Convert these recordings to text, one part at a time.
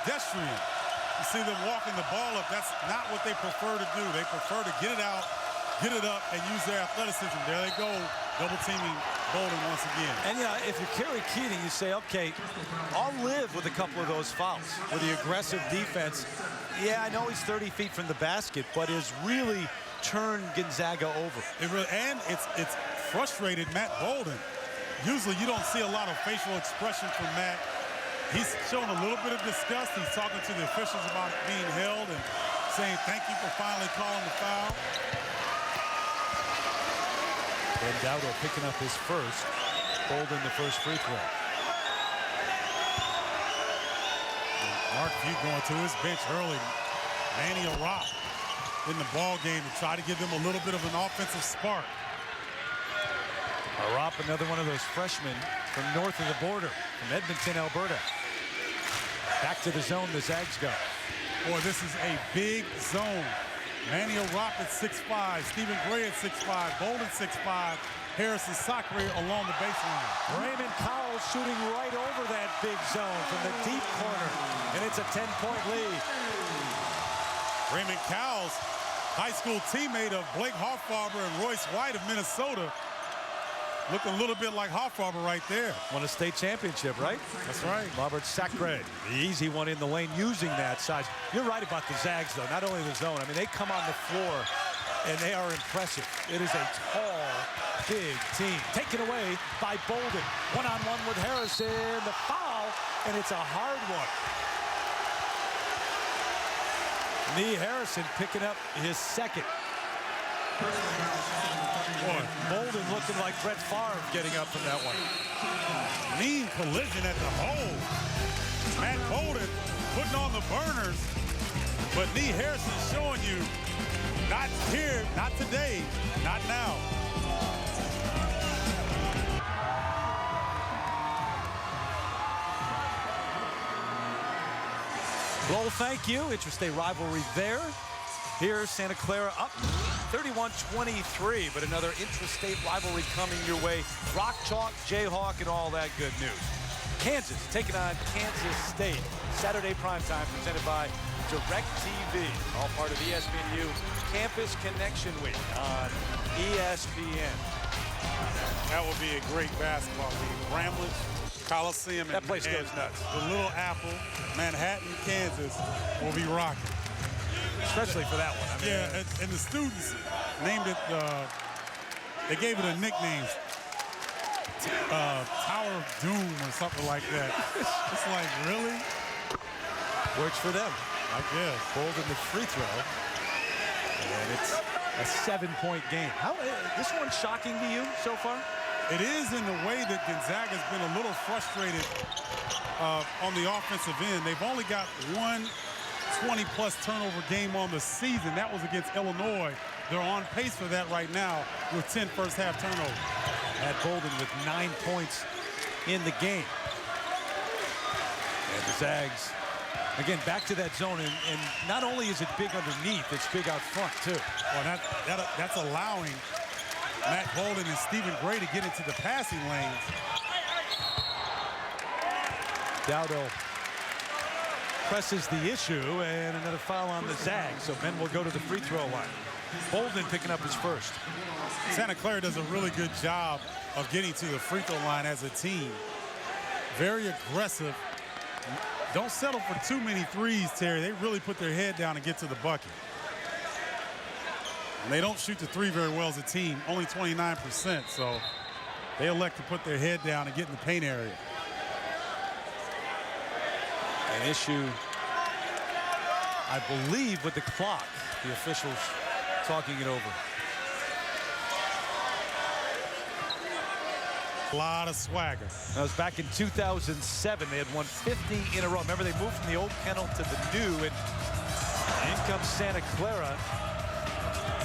pedestrian. You see them walking the ball up. That's not what they prefer to do. They prefer to get it out, get it up, and use their athleticism. There they go, double teaming Bolden once again. And yeah, if you're Kerry Keating, you say, okay, I'll live with a couple of those fouls. With the aggressive defense, yeah, I know he's 30 feet from the basket, but has really turned Gonzaga over. And it's frustrated Matt Bolden. Usually you don't see a lot of facial expression from Matt. He's showing a little bit of disgust. He's talking to the officials about being held and saying thank you for finally calling the foul. And Dowdle picking up his first. Bolden the first free throw. Mark Few going to his bench early. Manny Arop in the ball game to try to give them a little bit of an offensive spark. Arop, another one of those freshmen from north of the border, from Edmonton, Alberta. Back to the zone, the Zags go. Boy, this is a big zone. Manny Arop at 6'5", Stephen Gray at 6'5", Bolden 6'5", Harrison Sacre along the baseline. Raymond Cowles shooting right over that big zone from the deep corner, and it's a 10-point lead. Raymond Cowles, high school teammate of Blake Hoffarber and Royce White of Minnesota. Looking a little bit like Hoffarber right there. Won a state championship, right? That's right. Robert Sacre, the easy one in the lane, using that size. You're right about the Zags, though, not only the zone. I mean, they come on the floor, and they are impressive. It is a tall, big team. Taken away by Bolden. One-on-one with Harrison. The foul, and it's a hard one. Nee Harrison picking up his second. Boy, Bolden looking like Brett Favre getting up from that one. Mean collision at the hole. Matt Bolden putting on the burners, but Nee Harrison showing you, not here, not today, not now. Well, thank you. Interstate rivalry there. Here's Santa Clara up 31-23, but another intrastate rivalry coming your way. Rock Chalk, Jayhawk, and all that good news. Kansas taking on Kansas State. Saturday primetime presented by DirecTV. All part of ESPNU Campus Connection Week on ESPN. That would be a great basketball game. Bramlage, Coliseum, that place goes nuts. The Little Apple, Manhattan, Kansas will be rocking. Especially for that one. I mean, yeah, and the students named it, they gave it a nickname, Tower of Doom or something like that. It's like, really? Works for them. I guess. Bolden the free throw. And it's a 7-point game. This one shocking to you so far? It is in the way that Gonzaga's been a little frustrated on the offensive end. They've only got one 20-plus turnover game on the season. That was against Illinois. They're on pace for that right now with 10 first-half turnovers. At Bolden with 9 points in the game. And the Zags, again, back to that zone. And not only is it big underneath, it's big out front, too. Well, that's allowing Matt Bolden and Stephen Gray to get into the passing lanes. Dowdle presses the issue, and another foul on the Zags. So Ben will go to the free throw line. Bolden picking up his first. Santa Clara does a really good job of getting to the free throw line as a team. Very aggressive. Don't settle for too many threes, Terry. They really put their head down and get to the bucket. And they don't shoot the three very well as a team, only 29%. So they elect to put their head down and get in the paint area. An issue, I believe, with the clock. The officials talking it over. A lot of swagger. That was back in 2007. They had won 50 in a row. Remember, they moved from the old kennel to the new, and in comes Santa Clara.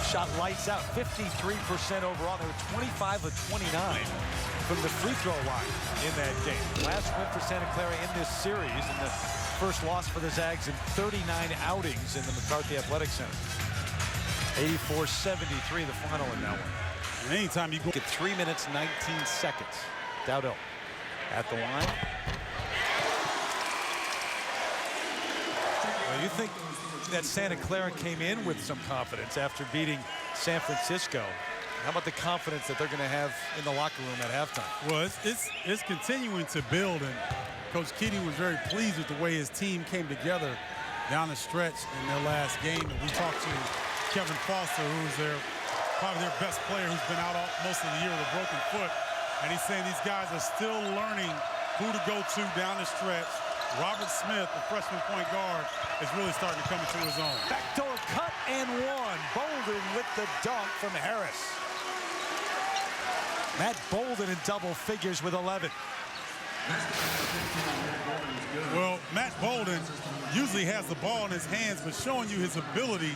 Shot lights out, 53% overall. They were 25 of 29 from the free throw line in that game. Last win for Santa Clara in this series, and the first loss for the Zags in 39 outings in the McCarthy Athletic Center. 84-73 the final in that one. And anytime you go at 3 minutes 19 seconds. Dowdle at the line. think that Santa Clara came in with some confidence after beating San Francisco. How about the confidence that they're going to have in the locker room at halftime? Well, it's continuing to build, and Coach Keating was very pleased with the way his team came together down the stretch in their last game. And we talked to Kevin Foster, who's probably their best player, who's been out most of the year with a broken foot. And he's saying these guys are still learning who to go to down the stretch. Robert Smith, the freshman point guard, is really starting to come into his own. Backdoor cut and one. Bolden with the dunk from Harris. Matt Bolden in double figures with 11. Well, Matt Bolden usually has the ball in his hands, but showing you his ability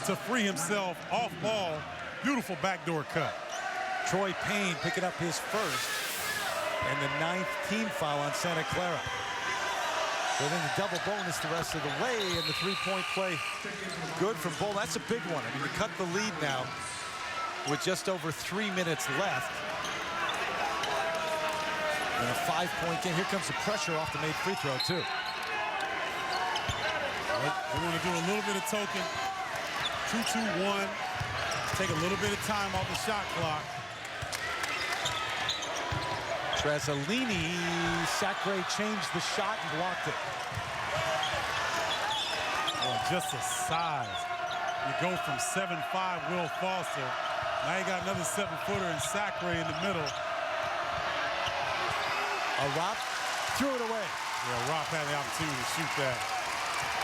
to free himself off ball. Beautiful backdoor cut. Troy Payne picking up his first and the 9th team foul on Santa Clara. So then the double bonus the rest of the way, and the three-point play good from Bolden. That's a big one. I mean, to cut the lead now with just over 3 minutes left. And a 5-point game. Here comes the pressure off the made free throw, too. We want to do a little bit of token. 2-2-1. Take a little bit of time off the shot clock. Trasolini, Sacre changed the shot and blocked it. Well, just the size. You go from 7'5", Will Foster. Now you got another 7-footer in Sacre in the middle. Arop threw it away. Yeah, Arop had the opportunity to shoot that.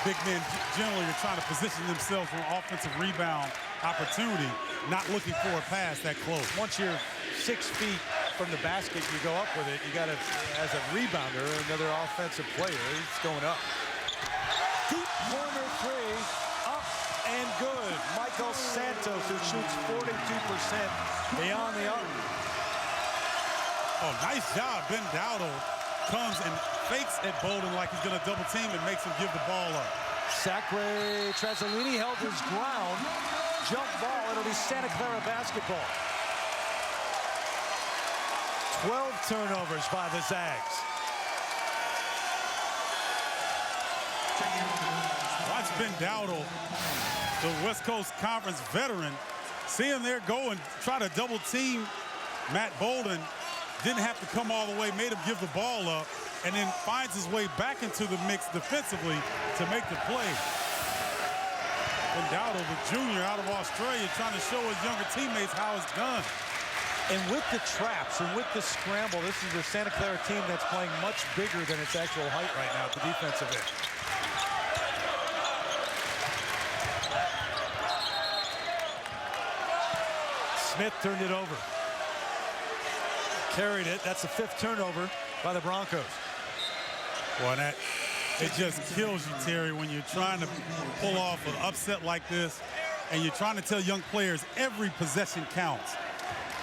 Big men generally are trying to position themselves for an offensive rebound opportunity, not looking for a pass that close. Once you're 6 feet from the basket, you go up with it. You got to, as a rebounder, another offensive player, it's going up. Deep corner three, up and good. Michael Santos, who shoots 42% beyond the arc. Oh, nice job. Ben Dowdle comes and fakes at Bolden like he's going to double team and makes him give the ball up. Sacre Trasolini held his ground. Jump ball. It'll be Santa Clara basketball. 12 turnovers by the Zags. Watch Ben Dowdle, the West Coast Conference veteran, see him there go and try to double team Matt Bolden. Didn't have to come all the way, made him give the ball up, and then finds his way back into the mix defensively to make the play. Ben Dowdle, the junior out of Australia, trying to show his younger teammates how it's done. And with the traps and with the scramble, this is a Santa Clara team that's playing much bigger than its actual height right now at the defensive end. Smith turned it over. Carried it. That's the 5th turnover by the Broncos. Boy, it just kills you, Terry, when you're trying to pull off an upset like this and you're trying to tell young players every possession counts.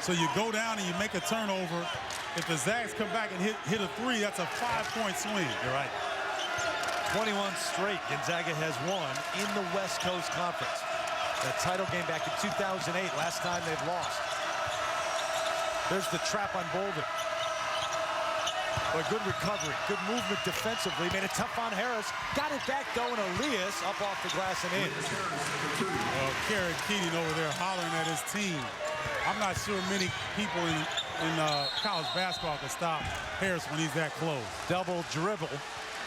So you go down and you make a turnover. If the Zags come back and hit a 3, that's a 5-point swing. You're right. 21 straight Gonzaga has won in the West Coast Conference. That title game back in 2008, last time they've lost. There's the trap on Bolden. But good recovery, good movement defensively. Made it tough on Harris. Got it back though, and Elias up off the glass and in. Well, Kerry Keating over there hollering at his team. I'm not sure many people in college basketball can stop Harris when he's that close. Double dribble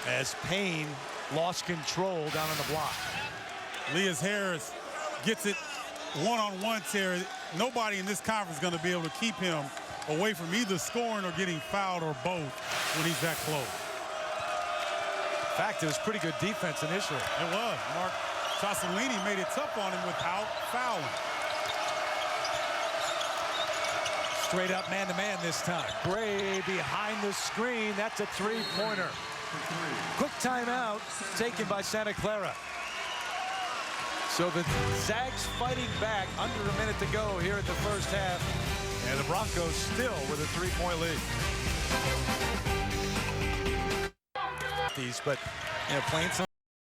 as Payne lost control down on the block. Elias Harris gets it one-on-one, Terry. Nobody in this conference is going to be able to keep him away from either scoring or getting fouled or both when he's that close. In fact, it was pretty good defense initially. It was. Mark Trasolini made it tough on him without fouling. Straight up man-to-man this time. Gray behind the screen. That's a 3-pointer. Quick timeout taken by Santa Clara. So the Zags fighting back, under a minute to go here at the first half. And the Broncos still with a 3-point lead. But, playing some